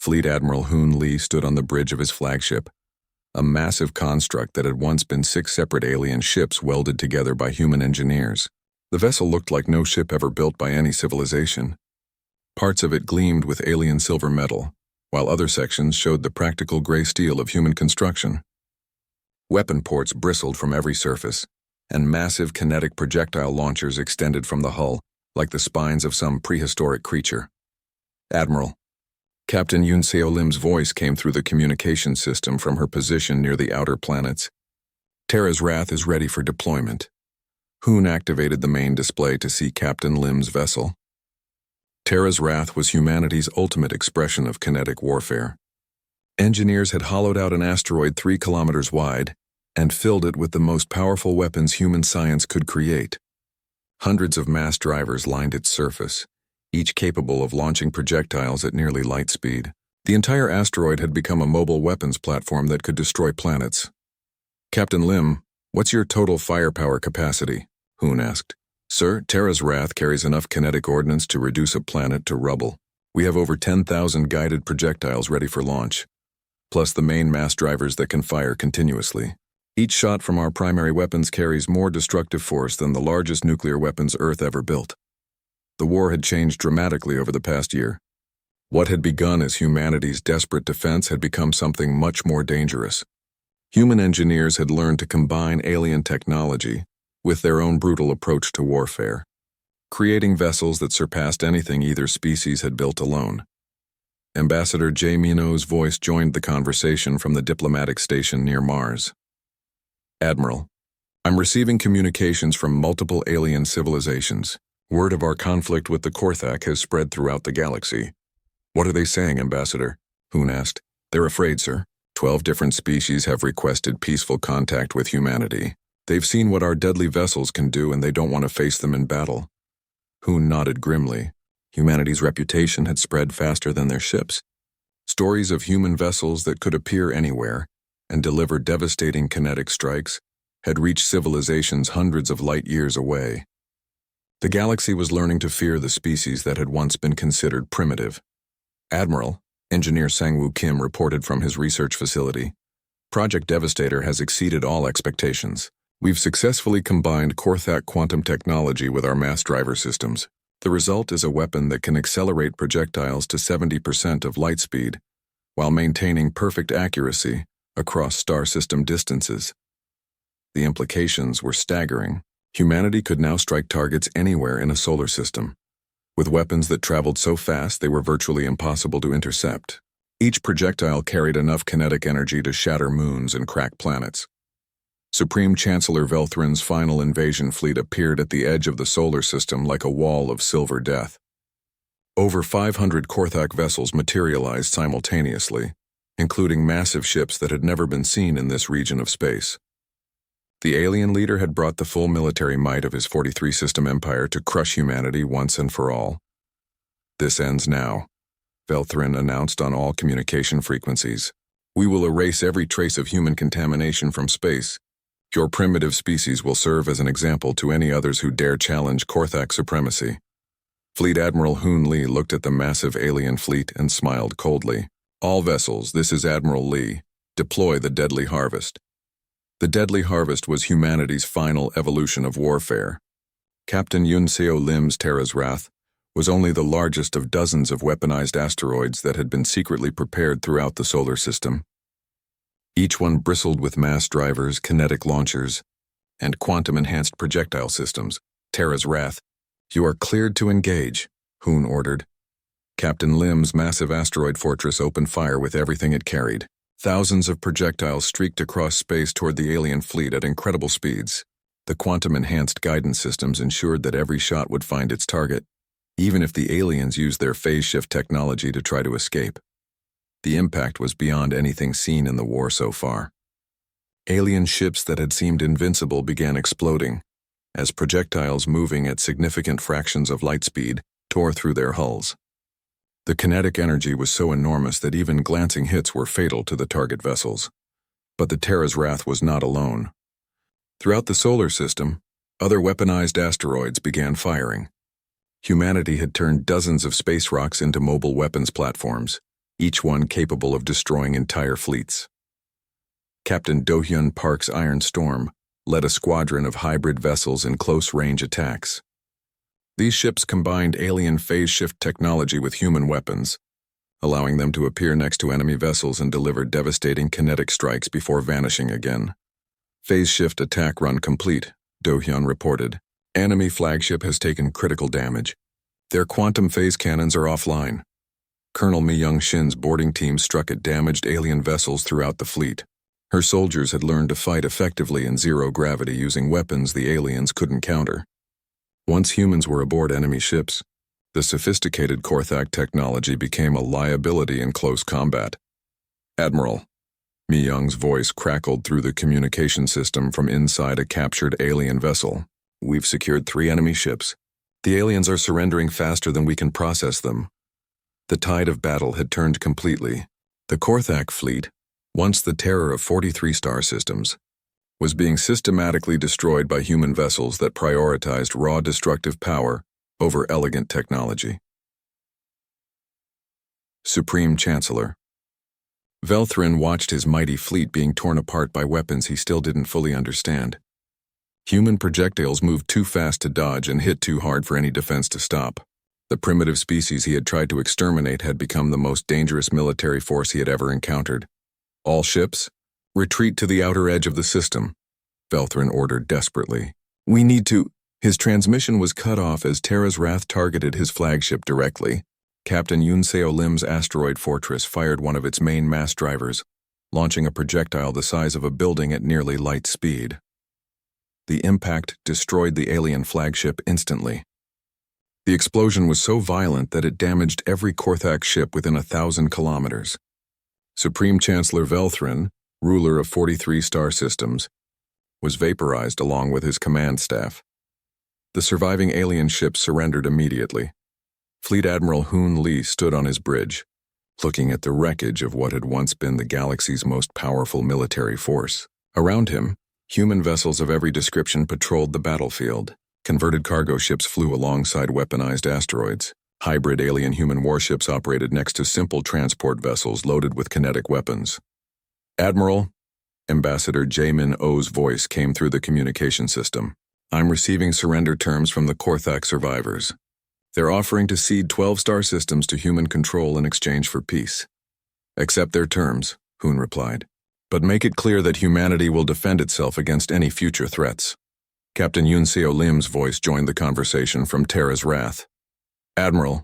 Fleet Admiral Hoon Lee stood on the bridge of his flagship, a massive construct that had once been 6 separate alien ships welded together by human engineers. The vessel looked like no ship ever built by any civilization. Parts of it gleamed with alien silver metal, while other sections showed the practical gray steel of human construction. Weapon ports bristled from every surface, and massive kinetic projectile launchers extended from the hull like the spines of some prehistoric creature. "Admiral." Captain Yoon Seo Lim's voice came through the communication system from her position near the outer planets. "Terra's Wrath is ready for deployment." Hoon activated the main display to see Captain Lim's vessel. Terra's Wrath was humanity's ultimate expression of kinetic warfare. Engineers had hollowed out an asteroid 3 kilometers wide and filled it with the most powerful weapons human science could create. Hundreds of mass drivers lined its surface, each capable of launching projectiles at nearly light speed. The entire asteroid had become a mobile weapons platform that could destroy planets. "Captain Lim, what's your total firepower capacity?" Hoon asked. "Sir, Terra's Wrath carries enough kinetic ordnance to reduce a planet to rubble. We have over 10,000 guided projectiles ready for launch, plus the main mass drivers that can fire continuously. Each shot from our primary weapons carries more destructive force than the largest nuclear weapons Earth ever built." The war had changed dramatically over the past year. What had begun as humanity's desperate defense had become something much more dangerous. Human engineers had learned to combine alien technology with their own brutal approach to warfare, creating vessels that surpassed anything either species had built alone. Ambassador J. Mino's voice joined the conversation from the diplomatic station near Mars. "Admiral, I'm receiving communications from multiple alien civilizations. Word of our conflict with the Korthak has spread throughout the galaxy." "What are they saying, Ambassador?" Hoon asked. "They're afraid, sir. 12 different species have requested peaceful contact with humanity. They've seen what our deadly vessels can do and they don't want to face them in battle." Hoon nodded grimly. Humanity's reputation had spread faster than their ships. Stories of human vessels that could appear anywhere and deliver devastating kinetic strikes had reached civilizations hundreds of light years away. The galaxy was learning to fear the species that had once been considered primitive. "Admiral," Engineer Sang-Woo Kim reported from his research facility, "Project Devastator has exceeded all expectations. We've successfully combined Korthak quantum technology with our mass driver systems. The result is a weapon that can accelerate projectiles to 70% of light speed, while maintaining perfect accuracy across star system distances." The implications were staggering. Humanity could now strike targets anywhere in a solar system, with weapons that traveled so fast they were virtually impossible to intercept. Each projectile carried enough kinetic energy to shatter moons and crack planets. Supreme Chancellor Velthrin's final invasion fleet appeared at the edge of the solar system like a wall of silver death. Over 500 Korthak vessels materialized simultaneously, including massive ships that had never been seen in this region of space. The alien leader had brought the full military might of his 43-system empire to crush humanity once and for all. "This ends now," Velthrin announced on all communication frequencies. "We will erase every trace of human contamination from space. Your primitive species will serve as an example to any others who dare challenge Korthak supremacy." Fleet Admiral Hoon Lee looked at the massive alien fleet and smiled coldly. "All vessels, this is Admiral Lee. Deploy the Deadly Harvest." The Deadly Harvest was humanity's final evolution of warfare. Captain Yoon Seo Lim's Terra's Wrath was only the largest of dozens of weaponized asteroids that had been secretly prepared throughout the solar system. Each one bristled with mass drivers, kinetic launchers, and quantum-enhanced projectile systems. "Terra's Wrath, you are cleared to engage," Hoon ordered. Captain Lim's massive asteroid fortress opened fire with everything it carried. Thousands of projectiles streaked across space toward the alien fleet at incredible speeds. The quantum-enhanced guidance systems ensured that every shot would find its target, even if the aliens used their phase shift technology to try to escape. The impact was beyond anything seen in the war so far. Alien ships that had seemed invincible began exploding, as projectiles moving at significant fractions of light speed tore through their hulls. The kinetic energy was so enormous that even glancing hits were fatal to the target vessels. But the Terra's Wrath was not alone. Throughout the solar system, other weaponized asteroids began firing. Humanity had turned dozens of space rocks into mobile weapons platforms, each one capable of destroying entire fleets. Captain Do-hyun Park's Iron Storm led a squadron of hybrid vessels in close-range attacks. These ships combined alien phase shift technology with human weapons, allowing them to appear next to enemy vessels and deliver devastating kinetic strikes before vanishing again. Phase shift attack run complete, Do-hyun reported. Enemy flagship has taken critical damage. Their quantum phase cannons are offline. Colonel Mi-young-shin's boarding team struck at damaged alien vessels throughout the fleet. Her soldiers had learned to fight effectively in zero gravity using weapons the aliens couldn't counter. Once humans were aboard enemy ships, the sophisticated Korthak technology became a liability in close combat. Admiral, Mi-young's voice crackled through the communication system from inside a captured alien vessel. We've secured 3 enemy ships. The aliens are surrendering faster than we can process them. The tide of battle had turned completely. The Korthak fleet, once the terror of 43 star systems, was being systematically destroyed by human vessels that prioritized raw destructive power over elegant technology. Supreme Chancellor. Velthrin watched his mighty fleet being torn apart by weapons he still didn't fully understand. Human projectiles moved too fast to dodge and hit too hard for any defense to stop. The primitive species he had tried to exterminate had become the most dangerous military force he had ever encountered. All ships, retreat to the outer edge of the system, Velthrin ordered desperately. We need to... His transmission was cut off as Terra's wrath targeted his flagship directly. Captain Yunseo Lim's asteroid fortress fired one of its main mass drivers, launching a projectile the size of a building at nearly light speed. The impact destroyed the alien flagship instantly. The explosion was so violent that it damaged every Korthak ship within 1,000 kilometers. Supreme Chancellor Velthrin, ruler of 43 star systems, was vaporized along with his command staff. The surviving alien ships surrendered immediately. Fleet Admiral Hoon Lee stood on his bridge, looking at the wreckage of what had once been the galaxy's most powerful military force. Around him, human vessels of every description patrolled the battlefield. Converted cargo ships flew alongside weaponized asteroids. Hybrid alien-human warships operated next to simple transport vessels loaded with kinetic weapons. Admiral, Ambassador Jaemin Oh's voice came through the communication system. I'm receiving surrender terms from the Korthak survivors. They're offering to cede 12 star systems to human control in exchange for peace. Accept their terms, Hoon replied. But make it clear that humanity will defend itself against any future threats. Captain Yunseo Lim's voice joined the conversation from Terra's wrath. Admiral,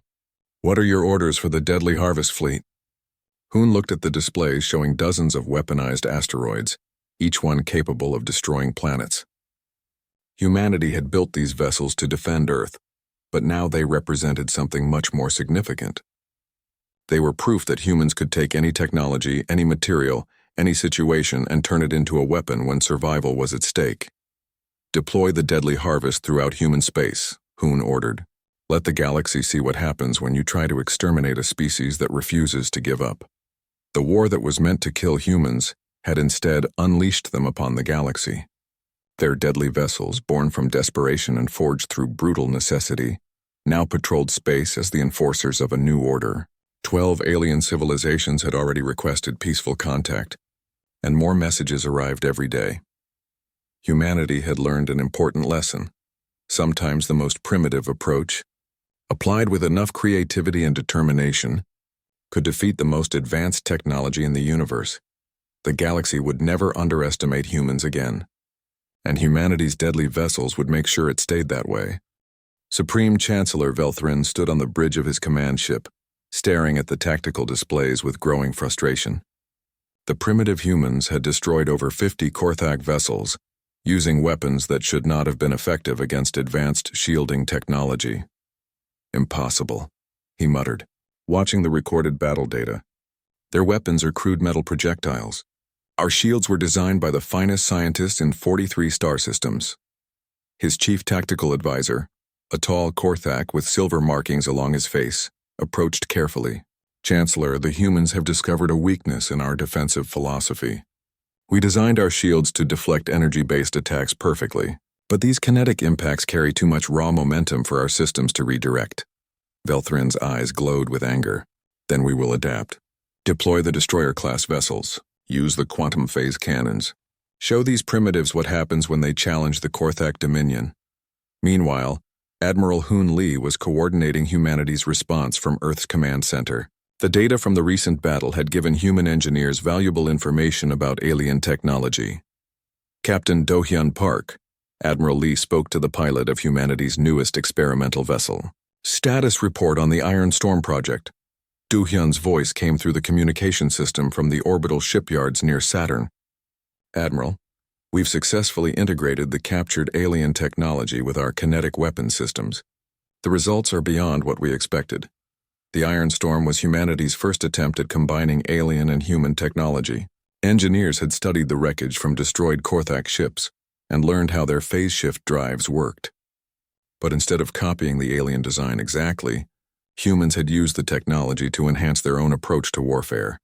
what are your orders for the Deadly Harvest Fleet? Hoon looked at the displays showing dozens of weaponized asteroids, each one capable of destroying planets. Humanity had built these vessels to defend Earth, but now they represented something much more significant. They were proof that humans could take any technology, any material, any situation and turn it into a weapon when survival was at stake. Deploy the Deadly Harvest throughout human space, Hoon ordered. Let the galaxy see what happens when you try to exterminate a species that refuses to give up. The war that was meant to kill humans had instead unleashed them upon the galaxy. Their deadly vessels, born from desperation and forged through brutal necessity, now patrolled space as the enforcers of a new order. 12 alien civilizations had already requested peaceful contact, and more messages arrived every day. Humanity had learned an important lesson. Sometimes the most primitive approach, applied with enough creativity and determination, could defeat the most advanced technology in the universe. The galaxy would never underestimate humans again, and humanity's deadly vessels would make sure it stayed that way. Supreme Chancellor Velthrin stood on the bridge of his command ship, staring at the tactical displays with growing frustration. The primitive humans had destroyed over 50 Korthak vessels, using weapons that should not have been effective against advanced shielding technology. Impossible, he muttered, watching the recorded battle data. Their weapons are crude metal projectiles. Our shields were designed by the finest scientists in 43 star systems. His chief tactical advisor, a tall Korthak with silver markings along his face, approached carefully. Chancellor, the humans have discovered a weakness in our defensive philosophy. We designed our shields to deflect energy-based attacks perfectly, but these kinetic impacts carry too much raw momentum for our systems to redirect. Velthrin's eyes glowed with anger. Then we will adapt. Deploy the destroyer-class vessels. Use the quantum phase cannons. Show these primitives what happens when they challenge the Korthak Dominion. Meanwhile, Admiral Hoon Lee was coordinating humanity's response from Earth's command center. The data from the recent battle had given human engineers valuable information about alien technology. Captain Do-hyun Park, Admiral Lee spoke to the pilot of humanity's newest experimental vessel. Status report on the Iron Storm project. Do-hyun's voice came through the communication system from the orbital shipyards near Saturn. Admiral, we've successfully integrated the captured alien technology with our kinetic weapon systems. The results are beyond what we expected. The Iron Storm was humanity's first attempt at combining alien and human technology. Engineers had studied the wreckage from destroyed Korthak ships and learned how their phase shift drives worked. But instead of copying the alien design exactly, humans had used the technology to enhance their own approach to warfare.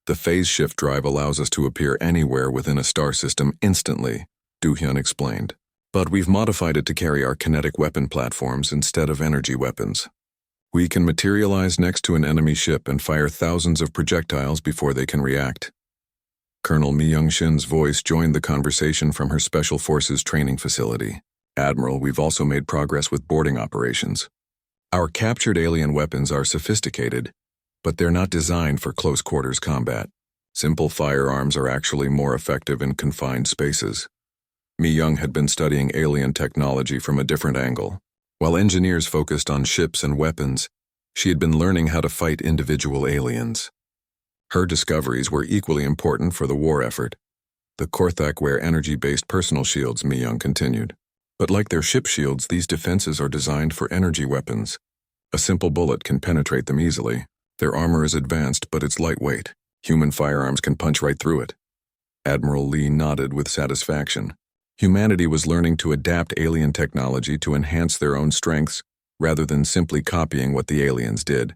The phase shift drive allows us to appear anywhere within a star system instantly, Do-hyun explained. But we've modified it to carry our kinetic weapon platforms instead of energy weapons. We can materialize next to an enemy ship and fire thousands of projectiles before they can react. Colonel Mi Young-shin's voice joined the conversation from her Special Forces training facility. Admiral, we've also made progress with boarding operations. Our captured alien weapons are sophisticated, but they're not designed for close-quarters combat. Simple firearms are actually more effective in confined spaces. Mi Young had been studying alien technology from a different angle. While engineers focused on ships and weapons, she had been learning how to fight individual aliens. Her discoveries were equally important for the war effort. The Korthak wear energy-based personal shields, Mi Young continued. But like their ship shields, these defenses are designed for energy weapons. A simple bullet can penetrate them easily. Their armor is advanced, but it's lightweight. Human firearms can punch right through it. Admiral Lee nodded with satisfaction. Humanity was learning to adapt alien technology to enhance their own strengths, rather than simply copying what the aliens did.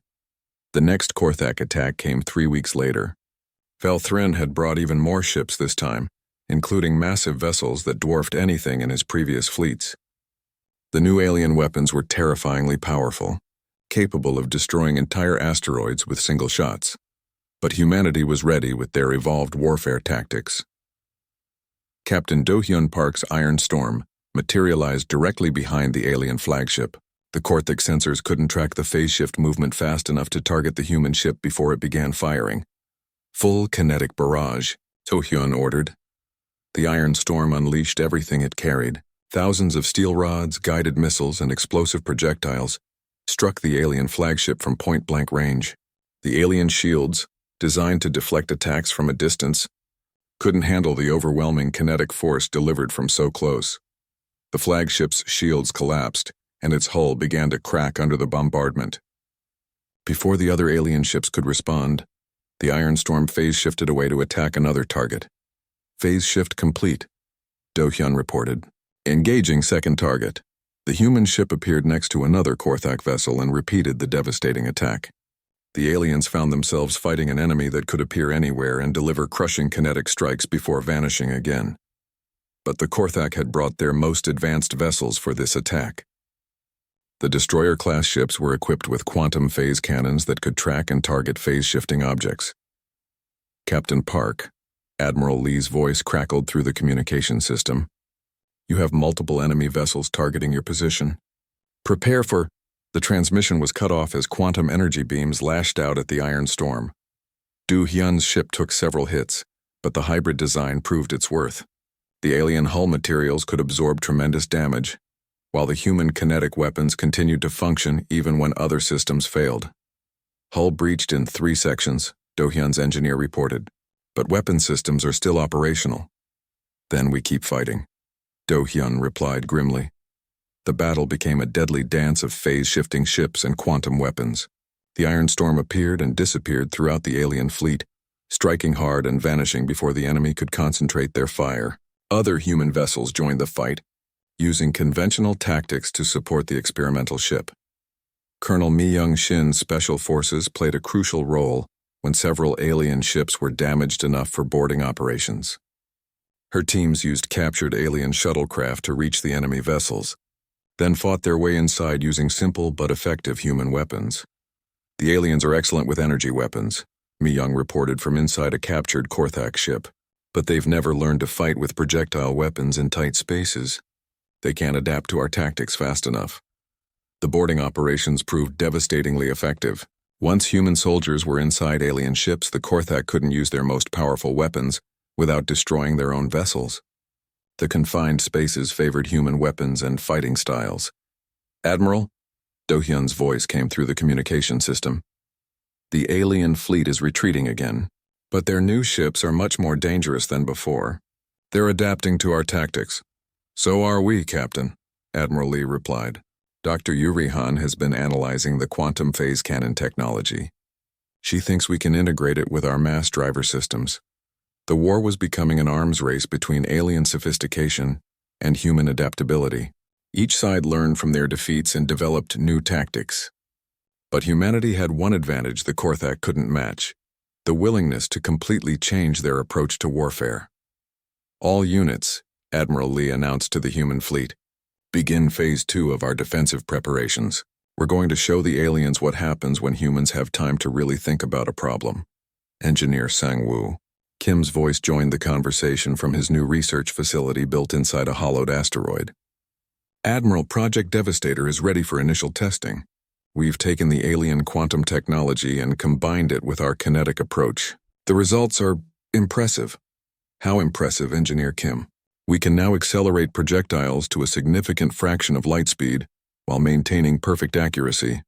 The next Korthak attack came 3 weeks later. Velthrin had brought even more ships this time, including massive vessels that dwarfed anything in his previous fleets. The new alien weapons were terrifyingly powerful, capable of destroying entire asteroids with single shots. But humanity was ready with their evolved warfare tactics. Captain Do-hyun Park's Iron Storm materialized directly behind the alien flagship. The Korthak sensors couldn't track the phase shift movement fast enough to target the human ship before it began firing. Full kinetic barrage, Do-hyun ordered. The Iron Storm unleashed everything it carried. Thousands of steel rods, guided missiles, and explosive projectiles struck the alien flagship from point-blank range. The alien shields, designed to deflect attacks from a distance, couldn't handle the overwhelming kinetic force delivered from so close. The flagship's shields collapsed, and its hull began to crack under the bombardment. Before the other alien ships could respond, the Iron Storm phase shifted away to attack another target. Phase shift complete, Do-hyun reported. Engaging second target. The human ship appeared next to another Korthak vessel and repeated the devastating attack. The aliens found themselves fighting an enemy that could appear anywhere and deliver crushing kinetic strikes before vanishing again. But the Korthak had brought their most advanced vessels for this attack. The destroyer-class ships were equipped with quantum phase cannons that could track and target phase-shifting objects. Captain Park, Admiral Lee's voice crackled through the communication system. You have multiple enemy vessels targeting your position. Prepare for... The transmission was cut off as quantum energy beams lashed out at the Iron Storm. Do-hyun's ship took several hits, but the hybrid design proved its worth. The alien hull materials could absorb tremendous damage, while the human kinetic weapons continued to function even when other systems failed. Hull breached in 3 sections, Do-hyun's engineer reported, but weapon systems are still operational. Then we keep fighting, Do-hyun replied grimly. The battle became a deadly dance of phase-shifting ships and quantum weapons. The Iron Storm appeared and disappeared throughout the alien fleet, striking hard and vanishing before the enemy could concentrate their fire. Other human vessels joined the fight, using conventional tactics to support the experimental ship. Colonel Mi Young-shin's Special Forces played a crucial role when several alien ships were damaged enough for boarding operations. Her teams used captured alien shuttlecraft to reach the enemy vessels, then fought their way inside using simple but effective human weapons. The aliens are excellent with energy weapons, Mi Young reported from inside a captured Korthak ship. But they've never learned to fight with projectile weapons in tight spaces. They can't adapt to our tactics fast enough. The boarding operations proved devastatingly effective. Once human soldiers were inside alien ships, the Korthak couldn't use their most powerful weapons without destroying their own vessels. The confined spaces favored human weapons and fighting styles. Admiral, Do-hyun's voice came through the communication system. The alien fleet is retreating again. But their new ships are much more dangerous than before. They're adapting to our tactics. So are we, Captain, Admiral Lee replied. Dr. Yuri Han has been analyzing the quantum phase cannon technology. She thinks we can integrate it with our mass driver systems. The war was becoming an arms race between alien sophistication and human adaptability. Each side learned from their defeats and developed new tactics. But humanity had one advantage the Korthak couldn't match: the willingness to completely change their approach to warfare. All units, Admiral Lee announced to the human fleet, begin Phase 2 of our defensive preparations. We're going to show the aliens what happens when humans have time to really think about a problem. Engineer Sang-woo, Kim's voice joined the conversation from his new research facility built inside a hollowed asteroid. Admiral, Project Devastator is ready for initial testing. We've taken the alien quantum technology and combined it with our kinetic approach. The results are impressive. How impressive, Engineer Kim? We can now accelerate projectiles to a significant fraction of light speed while maintaining perfect accuracy.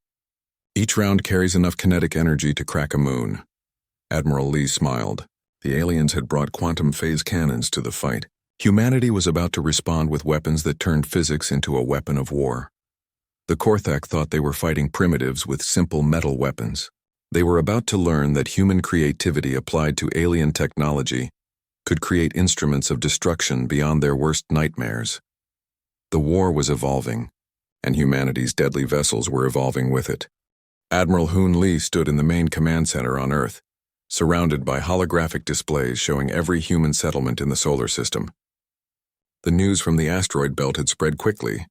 Each round carries enough kinetic energy to crack a moon. Admiral Lee smiled. The aliens had brought quantum phase cannons to the fight. Humanity was about to respond with weapons that turned physics into a weapon of war. The Korthak thought they were fighting primitives with simple metal weapons. They were about to learn that human creativity applied to alien technology could create instruments of destruction beyond their worst nightmares. The war was evolving, and humanity's deadly vessels were evolving with it. Admiral Hoon Lee stood in the main command center on Earth, surrounded by holographic displays showing every human settlement in the solar system. The news from the asteroid belt had spread quickly.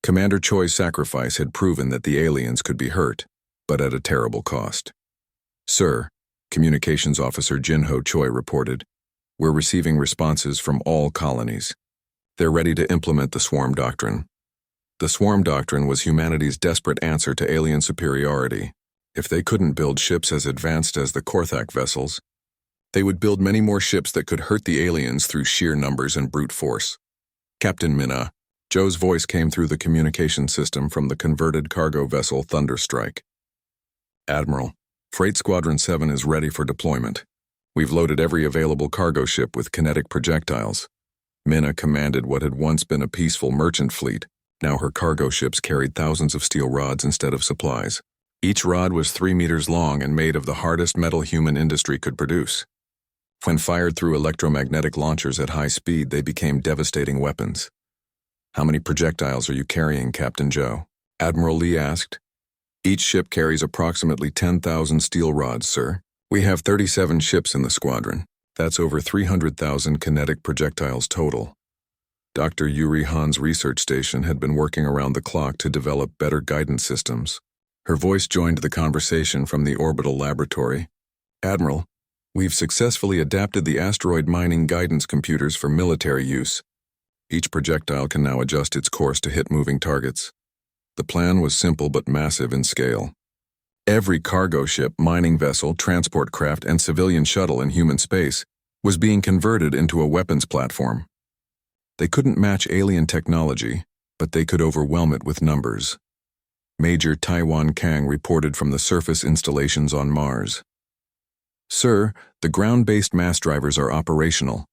Commander Choi's sacrifice had proven that the aliens could be hurt, but at a terrible cost. Sir, Communications Officer Jin-Ho Choi reported, we're receiving responses from all colonies. They're ready to implement the Swarm Doctrine. The Swarm Doctrine was humanity's desperate answer to alien superiority. If they couldn't build ships as advanced as the Korthak vessels, they would build many more ships that could hurt the aliens through sheer numbers and brute force. Captain Minna, Joe's voice came through the communication system from the converted cargo vessel Thunderstrike. Admiral, Freight Squadron 7 is ready for deployment. We've loaded every available cargo ship with kinetic projectiles. Minna commanded what had once been a peaceful merchant fleet. Now her cargo ships carried thousands of steel rods instead of supplies. Each rod was 3 meters long and made of the hardest metal human industry could produce. When fired through electromagnetic launchers at high speed, they became devastating weapons. How many projectiles are you carrying, Captain Joe? Admiral Lee asked. Each ship carries approximately 10,000 steel rods, sir. We have 37 ships in the squadron. That's over 300,000 kinetic projectiles total. Dr. Yuri Han's research station had been working around the clock to develop better guidance systems. Her voice joined the conversation from the orbital laboratory. Admiral, we've successfully adapted the asteroid mining guidance computers for military use. Each projectile can now adjust its course to hit moving targets. The plan was simple but massive in scale. Every cargo ship, mining vessel, transport craft, and civilian shuttle in human space was being converted into a weapons platform. They couldn't match alien technology, but they could overwhelm it with numbers. Major Taiwan Kang reported from the surface installations on Mars. Sir, the ground-based mass drivers are operational.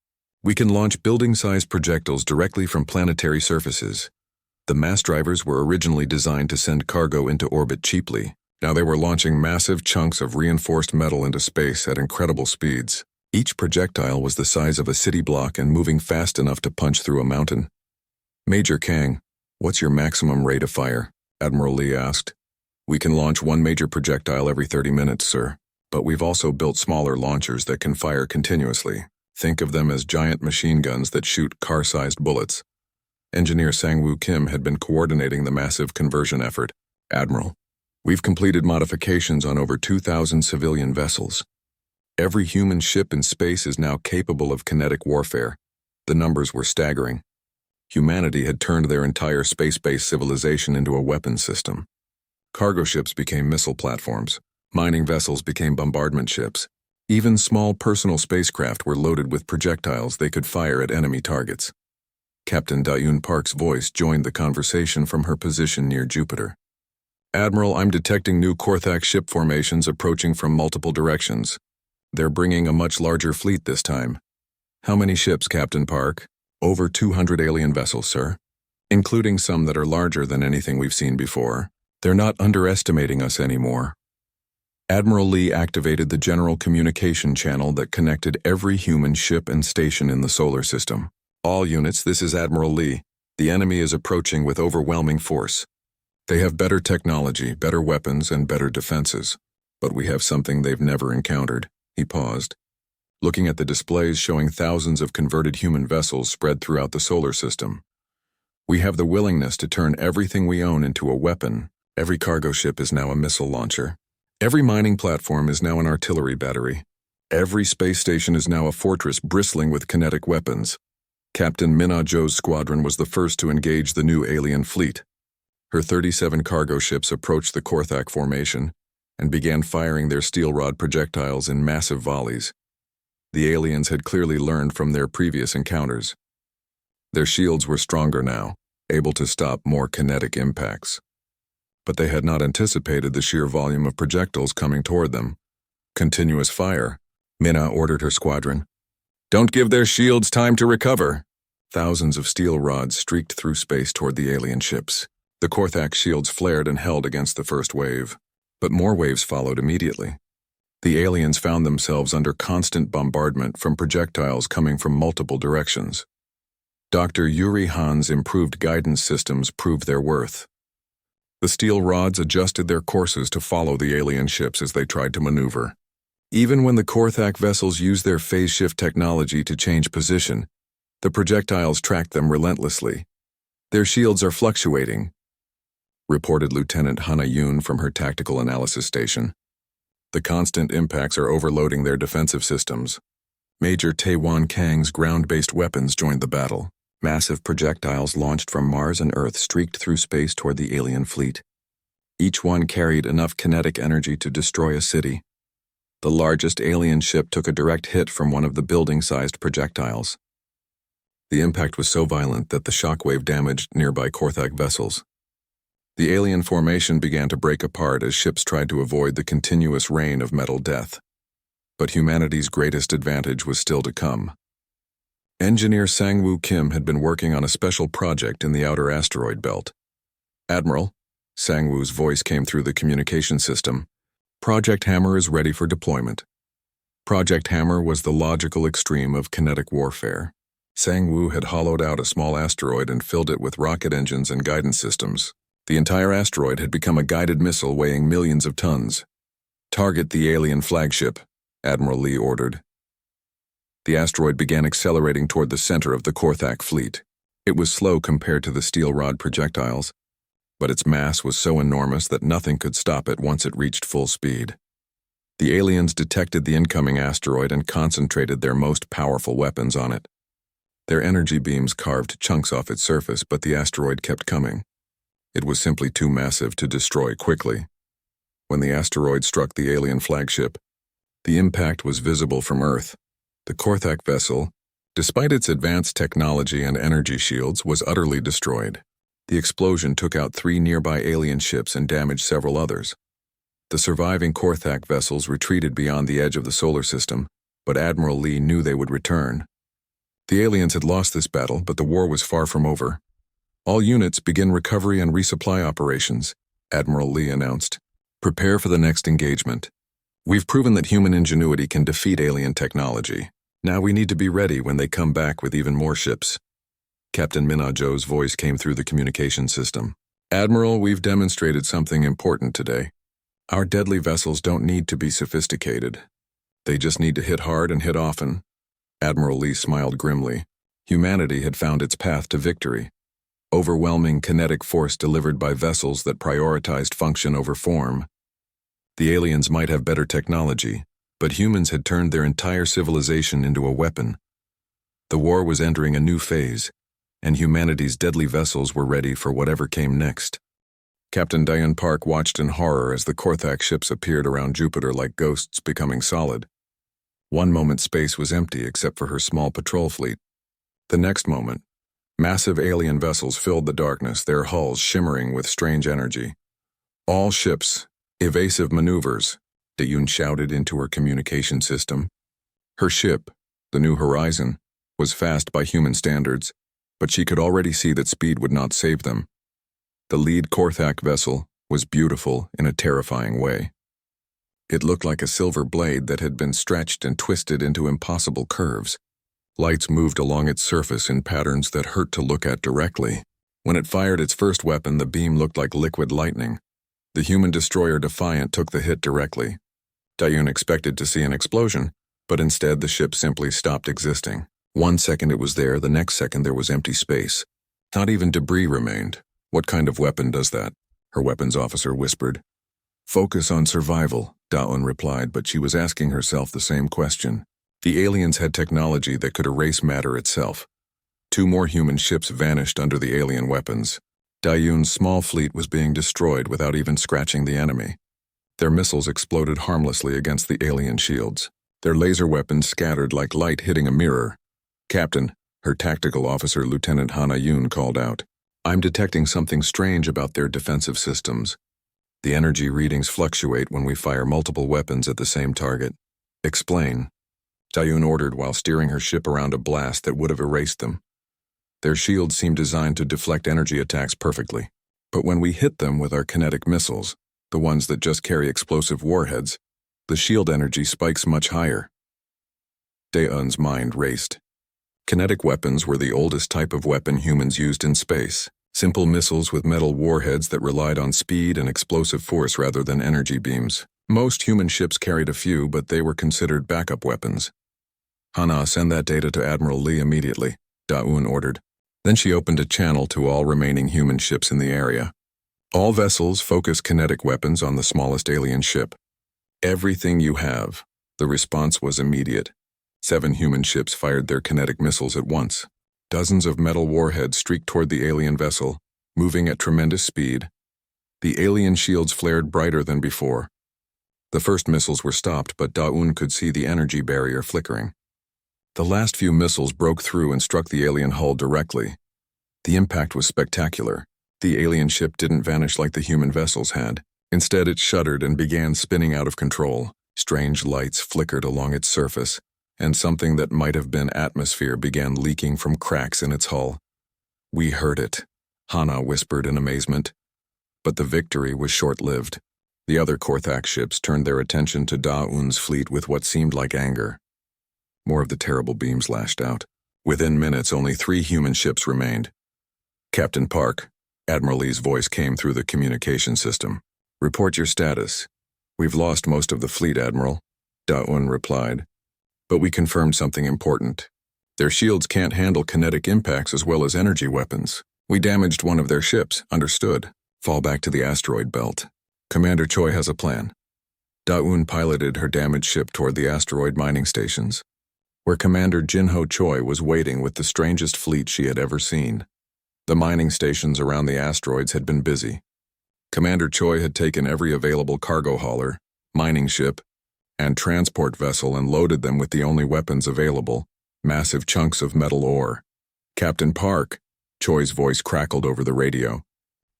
We can launch building-sized projectiles directly from planetary surfaces. The mass drivers were originally designed to send cargo into orbit cheaply. Now they were launching massive chunks of reinforced metal into space at incredible speeds. Each projectile was the size of a city block and moving fast enough to punch through a mountain. Major Kang, what's your maximum rate of fire? Admiral Lee asked. We can launch one major projectile every 30 minutes, sir. But we've also built smaller launchers that can fire continuously. Think of them as giant machine guns that shoot car-sized bullets. Engineer Sang-woo Kim had been coordinating the massive conversion effort. Admiral, we've completed modifications on over 2,000 civilian vessels. Every human ship in space is now capable of kinetic warfare. The numbers were staggering. Humanity had turned their entire space-based civilization into a weapons system. Cargo ships became missile platforms. Mining vessels became bombardment ships. Even small personal spacecraft were loaded with projectiles they could fire at enemy targets. Captain Dayun Park's voice joined the conversation from her position near Jupiter. "Admiral, I'm detecting new Korthak ship formations approaching from multiple directions. They're bringing a much larger fleet this time." "How many ships, Captain Park?" "Over 200 alien vessels, sir. Including some that are larger than anything we've seen before. They're not underestimating us anymore." Admiral Lee activated the general communication channel that connected every human ship and station in the solar system. "All units, this is Admiral Lee. The enemy is approaching with overwhelming force. They have better technology, better weapons, and better defenses. But we have something they've never encountered." He paused, looking at the displays showing thousands of converted human vessels spread throughout the solar system. "We have the willingness to turn everything we own into a weapon. Every cargo ship is now a missile launcher. Every mining platform is now an artillery battery. Every space station is now a fortress bristling with kinetic weapons." Captain Minna Jo's squadron was the first to engage the new alien fleet. Her 37 cargo ships approached the Korthak formation and began firing their steel rod projectiles in massive volleys. The aliens had clearly learned from their previous encounters. Their shields were stronger now, able to stop more kinetic impacts. But they had not anticipated the sheer volume of projectiles coming toward them. "Continuous fire," Minna ordered her squadron. "Don't give their shields time to recover." Thousands of steel rods streaked through space toward the alien ships. The Korthak shields flared and held against the first wave, but more waves followed immediately. The aliens found themselves under constant bombardment from projectiles coming from multiple directions. Dr. Yuri Han's improved guidance systems proved their worth. The steel rods adjusted their courses to follow the alien ships as they tried to maneuver. Even when the Korthak vessels used their phase shift technology to change position, the projectiles tracked them relentlessly. "Their shields are fluctuating," reported Lieutenant Hana Yoon from her tactical analysis station. "The constant impacts are overloading their defensive systems." Major Taewon Kang's ground-based weapons joined the battle. Massive projectiles launched from Mars and Earth streaked through space toward the alien fleet. Each one carried enough kinetic energy to destroy a city. The largest alien ship took a direct hit from one of the building-sized projectiles. The impact was so violent that the shockwave damaged nearby Korthak vessels. The alien formation began to break apart as ships tried to avoid the continuous rain of metal death. But humanity's greatest advantage was still to come. Engineer Sang-Woo Kim had been working on a special project in the outer asteroid belt. "Admiral," Sang-Woo's voice came through the communication system, "Project Hammer is ready for deployment." Project Hammer was the logical extreme of kinetic warfare. Sang-Woo had hollowed out a small asteroid and filled it with rocket engines and guidance systems. The entire asteroid had become a guided missile weighing millions of tons. "Target the alien flagship," Admiral Lee ordered. The asteroid began accelerating toward the center of the Korthak fleet. It was slow compared to the steel rod projectiles, but its mass was so enormous that nothing could stop it once it reached full speed. The aliens detected the incoming asteroid and concentrated their most powerful weapons on it. Their energy beams carved chunks off its surface, but the asteroid kept coming. It was simply too massive to destroy quickly. When the asteroid struck the alien flagship, the impact was visible from Earth. The Korthak vessel, despite its advanced technology and energy shields, was utterly destroyed. The explosion took out 3 nearby alien ships and damaged several others. The surviving Korthak vessels retreated beyond the edge of the solar system, but Admiral Lee knew they would return. The aliens had lost this battle, but the war was far from over. "All units begin recovery and resupply operations," Admiral Lee announced. "Prepare for the next engagement. We've proven that human ingenuity can defeat alien technology. Now we need to be ready when they come back with even more ships." Captain Minna Jo's voice came through the communication system. "Admiral, we've demonstrated something important today. Our deadly vessels don't need to be sophisticated. They just need to hit hard and hit often." Admiral Lee smiled grimly. Humanity had found its path to victory. Overwhelming kinetic force delivered by vessels that prioritized function over form. The aliens might have better technology, But humans had turned their entire civilization into a weapon. The war was entering a new phase, and humanity's deadly vessels were ready for whatever came next. Captain Diane Park watched in horror as the Korthak ships appeared around Jupiter like ghosts becoming solid. One moment space was empty except for her small patrol fleet. The next moment, massive alien vessels filled the darkness, their hulls shimmering with strange energy. "All ships, evasive maneuvers," Dayun shouted into her communication system. Her ship, the New Horizon, was fast by human standards, but she could already see that speed would not save them. The lead Korthak vessel was beautiful in a terrifying way. It looked like a silver blade that had been stretched and twisted into impossible curves. Lights moved along its surface in patterns that hurt to look at directly. When it fired its first weapon, the beam looked like liquid lightning. The human destroyer Defiant took the hit directly. Dayun expected to see an explosion, but instead the ship simply stopped existing. 1 second it was there, the next second there was empty space. Not even debris remained. "What kind of weapon does that?" her weapons officer whispered. "Focus on survival," Daun replied, but she was asking herself the same question. The aliens had technology that could erase matter itself. 2 more human ships vanished under the alien weapons. Dayun's small fleet was being destroyed without even scratching the enemy. Their missiles exploded harmlessly against the alien shields. Their laser weapons scattered like light hitting a mirror. "Captain," her tactical officer Lieutenant Hana Yoon called out, "I'm detecting something strange about their defensive systems. The energy readings fluctuate when we fire multiple weapons at the same target." "Explain," Dayun ordered while steering her ship around a blast that would have erased them. "Their shields seem designed to deflect energy attacks perfectly. But when we hit them with our kinetic missiles, the ones that just carry explosive warheads, the shield energy spikes much higher." Dayun's mind raced. Kinetic weapons were the oldest type of weapon humans used in space. Simple missiles with metal warheads that relied on speed and explosive force rather than energy beams. Most human ships carried a few, but they were considered backup weapons. "Hana, send that data to Admiral Lee immediately," Daun ordered. Then she opened a channel to all remaining human ships in the area. "All vessels focus kinetic weapons on the smallest alien ship. Everything you have." The response was immediate. 7 human ships fired their kinetic missiles at once. Dozens of metal warheads streaked toward the alien vessel, moving at tremendous speed. The alien shields flared brighter than before. The first missiles were stopped, but Daun could see the energy barrier flickering. The last few missiles broke through and struck the alien hull directly. The impact was spectacular. The alien ship didn't vanish like the human vessels had. Instead, it shuddered and began spinning out of control. Strange lights flickered along its surface, and something that might have been atmosphere began leaking from cracks in its hull. "We heard it," Hana whispered in amazement. But the victory was short-lived. The other Korthak ships turned their attention to Daun's fleet with what seemed like anger. More of the terrible beams lashed out. Within minutes, only 3 human ships remained. "Captain Park," Admiral Lee's voice came through the communication system. "Report your status." "We've lost most of the fleet, Admiral," Daun replied. "But we confirmed something important. Their shields can't handle kinetic impacts as well as energy weapons. We damaged one of their ships, understood. Fall back to the asteroid belt. Commander Choi has a plan." Daun piloted her damaged ship toward the asteroid mining stations, where Commander Jinho Choi was waiting with the strangest fleet she had ever seen. The mining stations around the asteroids had been busy. Commander Choi had taken every available cargo hauler, mining ship, and transport vessel and loaded them with the only weapons available, massive chunks of metal ore. "Captain Park," Choi's voice crackled over the radio.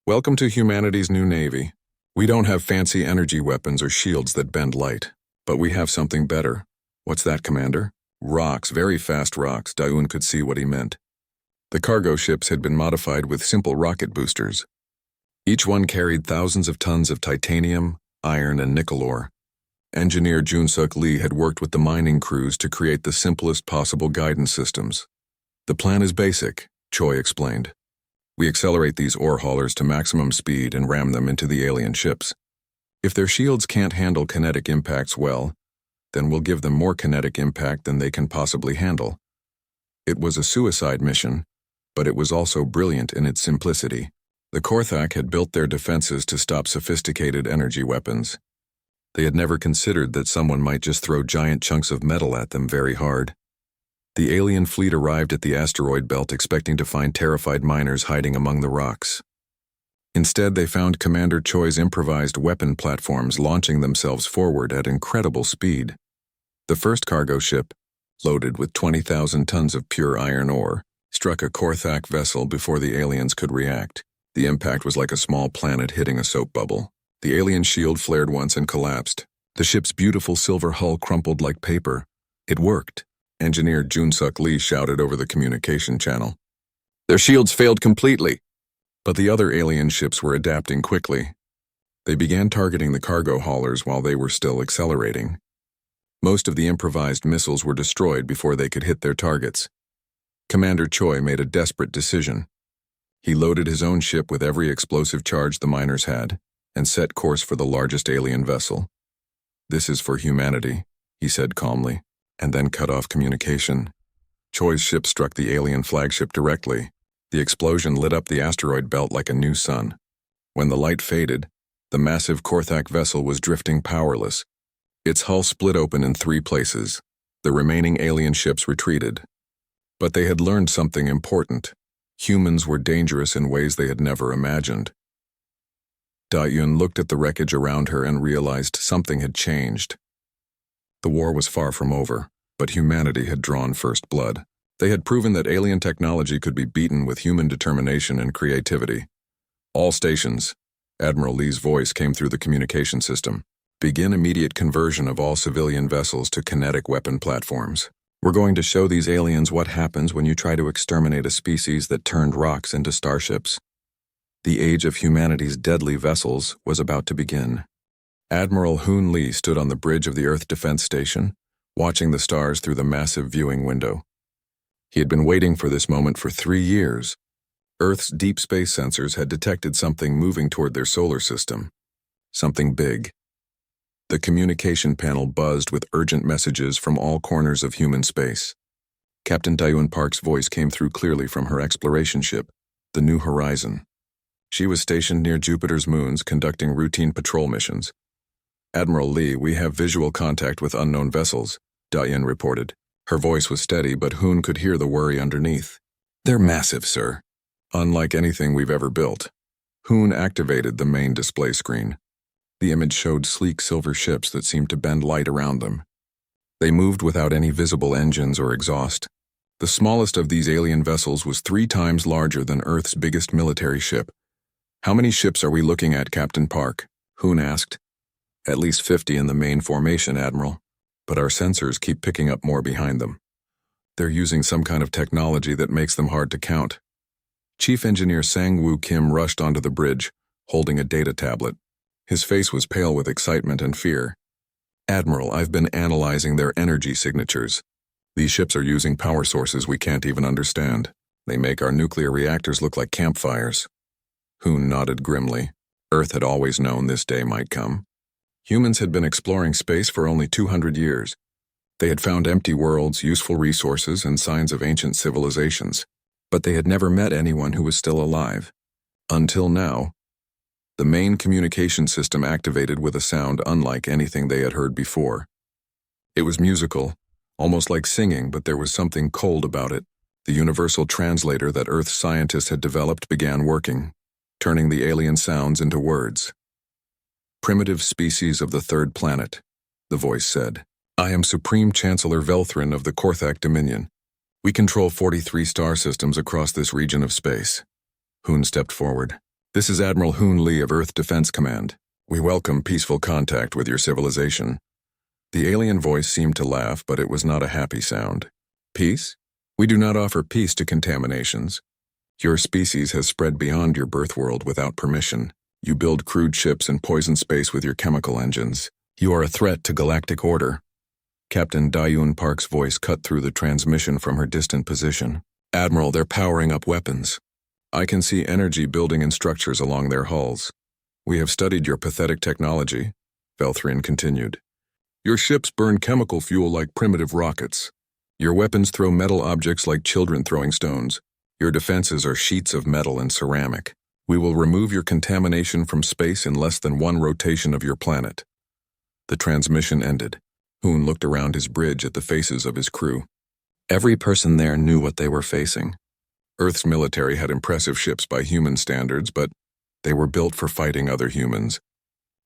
"Welcome to humanity's new navy. We don't have fancy energy weapons or shields that bend light, but we have something better." "What's that, Commander?" "Rocks, very fast rocks." Daun could see what he meant. The cargo ships had been modified with simple rocket boosters. Each one carried thousands of tons of titanium, iron, and nickel ore. Engineer Jun-Suk Lee had worked with the mining crews to create the simplest possible guidance systems. "The plan is basic," Choi explained. "We accelerate these ore haulers to maximum speed and ram them into the alien ships. If their shields can't handle kinetic impacts well, then we'll give them more kinetic impact than they can possibly handle." It was a suicide mission, but it was also brilliant in its simplicity. The Korthak had built their defenses to stop sophisticated energy weapons. They had never considered that someone might just throw giant chunks of metal at them very hard. The alien fleet arrived at the asteroid belt expecting to find terrified miners hiding among the rocks. Instead, they found Commander Choi's improvised weapon platforms launching themselves forward at incredible speed. The first cargo ship, loaded with 20,000 tons of pure iron ore, struck a Korthak vessel before the aliens could react. The impact was like a small planet hitting a soap bubble. The alien shield flared once and collapsed. The ship's beautiful silver hull crumpled like paper. It worked. Engineer Junsuk Lee shouted over the communication channel. Their shields failed completely. But the other alien ships were adapting quickly. They began targeting the cargo haulers while they were still accelerating. Most of the improvised missiles were destroyed before they could hit their targets. Commander Choi made a desperate decision. He loaded his own ship with every explosive charge the miners had, and set course for the largest alien vessel. "This is for humanity," he said calmly, and then cut off communication. Choi's ship struck the alien flagship directly. The explosion lit up the asteroid belt like a new sun. When the light faded, the massive Korthak vessel was drifting powerless. Its hull split open in 3 places. The remaining alien ships retreated. But they had learned something important. Humans were dangerous in ways they had never imagined. Da-Yun looked at the wreckage around her and realized something had changed. The war was far from over, but humanity had drawn first blood. They had proven that alien technology could be beaten with human determination and creativity. "All stations," Admiral Lee's voice came through the communication system. "Begin immediate conversion of all civilian vessels to kinetic weapon platforms. We're going to show these aliens what happens when you try to exterminate a species that turned rocks into starships." The age of humanity's deadly vessels was about to begin. Admiral Hoon Lee stood on the bridge of the Earth Defense Station, watching the stars through the massive viewing window. He had been waiting for this moment for 3 years. Earth's deep space sensors had detected something moving toward their solar system. Something big. The communication panel buzzed with urgent messages from all corners of human space. Captain Da-Yun Park's voice came through clearly from her exploration ship, the New Horizon. She was stationed near Jupiter's moons conducting routine patrol missions. "Admiral Lee, we have visual contact with unknown vessels," Da-Yun reported. Her voice was steady, but Hoon could hear the worry underneath. "They're massive, sir. Unlike anything we've ever built." Hoon activated the main display screen. The image showed sleek silver ships that seemed to bend light around them. They moved without any visible engines or exhaust. The smallest of these alien vessels was 3 times larger than Earth's biggest military ship. "How many ships are we looking at, Captain Park?" Hoon asked. "At least 50 in the main formation, Admiral. But our sensors keep picking up more behind them. They're using some kind of technology that makes them hard to count." Chief Engineer Sang-Woo Kim rushed onto the bridge, holding a data tablet. His face was pale with excitement and fear. "Admiral, I've been analyzing their energy signatures. These ships are using power sources we can't even understand. They make our nuclear reactors look like campfires." Hoon nodded grimly. Earth had always known this day might come. Humans had been exploring space for only 200 years. They had found empty worlds, useful resources, and signs of ancient civilizations. But they had never met anyone who was still alive. Until now. The main communication system activated with a sound unlike anything they had heard before. It was musical, almost like singing, but there was something cold about it. The universal translator that Earth's scientists had developed began working, turning the alien sounds into words. "Primitive species of the 3rd planet," the voice said. "I am Supreme Chancellor Velthrin of the Korthak Dominion. We control 43 star systems across this region of space." Hoon stepped forward. "This is Admiral Hoon Lee of Earth Defense Command. We welcome peaceful contact with your civilization." The alien voice seemed to laugh, but it was not a happy sound. "Peace? We do not offer peace to contaminations. Your species has spread beyond your birth world without permission. You build crude ships and poison space with your chemical engines. You are a threat to galactic order." Captain Da-Yun Park's voice cut through the transmission from her distant position. "Admiral, they're powering up weapons. I can see energy building in structures along their hulls. We have studied your pathetic technology," Velthrin continued. "Your ships burn chemical fuel like primitive rockets. Your weapons throw metal objects like children throwing stones. Your defenses are sheets of metal and ceramic. We will remove your contamination from space in less than 1 rotation of your planet." The transmission ended. Hoon looked around his bridge at the faces of his crew. Every person there knew what they were facing. Earth's military had impressive ships by human standards, but they were built for fighting other humans.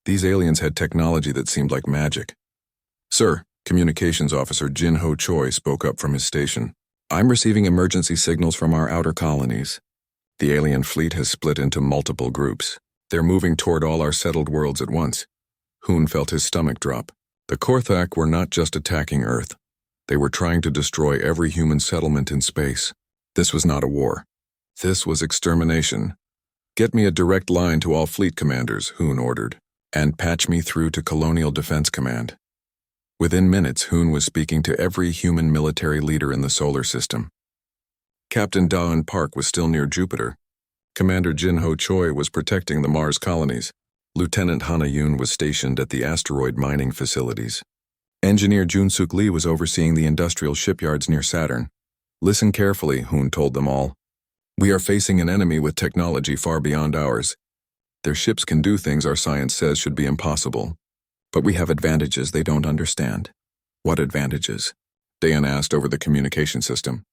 These aliens had technology that seemed like magic. "Sir," Communications Officer Jin Ho Choi spoke up from his station. "I'm receiving emergency signals from our outer colonies. The alien fleet has split into multiple groups. They're moving toward all our settled worlds at once." Hoon felt his stomach drop. The Korthak were not just attacking Earth. They were trying to destroy every human settlement in space. This was not a war. This was extermination. "Get me a direct line to all fleet commanders," Hoon ordered, "and patch me through to Colonial Defense Command." Within minutes, Hoon was speaking to every human military leader in the solar system. Captain Da-Un Park was still near Jupiter. Commander Jin Ho Choi was protecting the Mars colonies. Lieutenant Hana Yoon was stationed at the asteroid mining facilities. Engineer Jun-Suk Lee was overseeing the industrial shipyards near Saturn. "Listen carefully," Hoon told them all. "We are facing an enemy with technology far beyond ours. Their ships can do things our science says should be impossible. But we have advantages they don't understand." "What advantages?" Dayan asked over the communication system.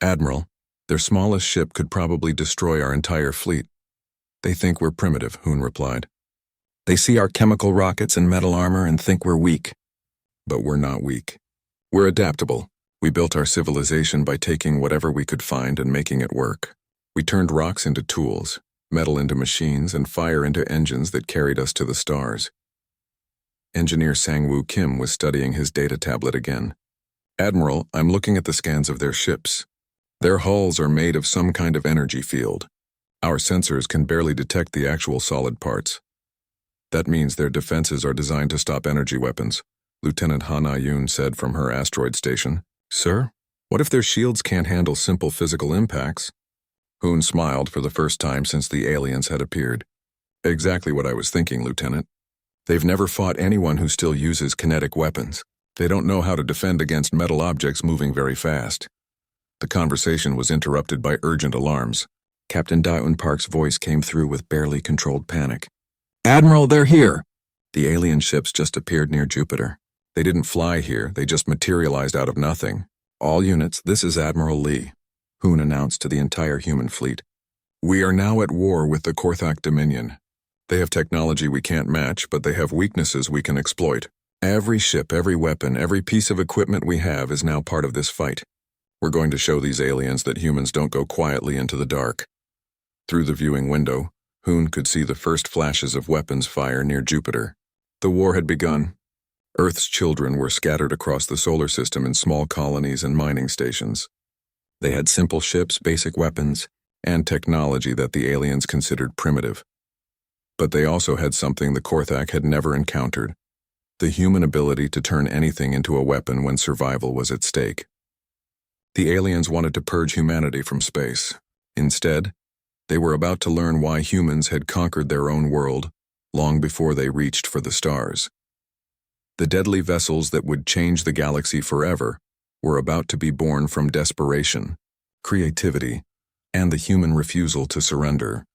"Admiral, their smallest ship could probably destroy our entire fleet." "They think we're primitive," Hoon replied. "They see our chemical rockets and metal armor and think we're weak." "But we're not weak. We're adaptable. We built our civilization by taking whatever we could find and making it work. We turned rocks into tools, metal into machines, and fire into engines that carried us to the stars." Engineer Sang-Woo Kim was studying his data tablet again. "Admiral, I'm looking at the scans of their ships. Their hulls are made of some kind of energy field. Our sensors can barely detect the actual solid parts. That means their defenses are designed to stop energy weapons," Lieutenant Hana Yoon said from her asteroid station. "Sir, what if their shields can't handle simple physical impacts?" Hoon smiled for the first time since the aliens had appeared. "Exactly what I was thinking, Lieutenant. They've never fought anyone who still uses kinetic weapons. They don't know how to defend against metal objects moving very fast." The conversation was interrupted by urgent alarms. Captain Da-Un Park's voice came through with barely controlled panic. "Admiral, they're here!" The alien ships just appeared near Jupiter. They didn't fly here, they just materialized out of nothing. "All units, this is Admiral Lee," Hoon announced to the entire human fleet. "We are now at war with the Korthak Dominion. They have technology we can't match, but they have weaknesses we can exploit. Every ship, every weapon, every piece of equipment we have is now part of this fight. We're going to show these aliens that humans don't go quietly into the dark." Through the viewing window, Hoon could see the first flashes of weapons fire near Jupiter. The war had begun. Earth's children were scattered across the solar system in small colonies and mining stations. They had simple ships, basic weapons, and technology that the aliens considered primitive. But they also had something the Korthak had never encountered: the human ability to turn anything into a weapon when survival was at stake. The aliens wanted to purge humanity from space. Instead, they were about to learn why humans had conquered their own world long before they reached for the stars. The deadly vessels that would change the galaxy forever were about to be born from desperation, creativity, and the human refusal to surrender.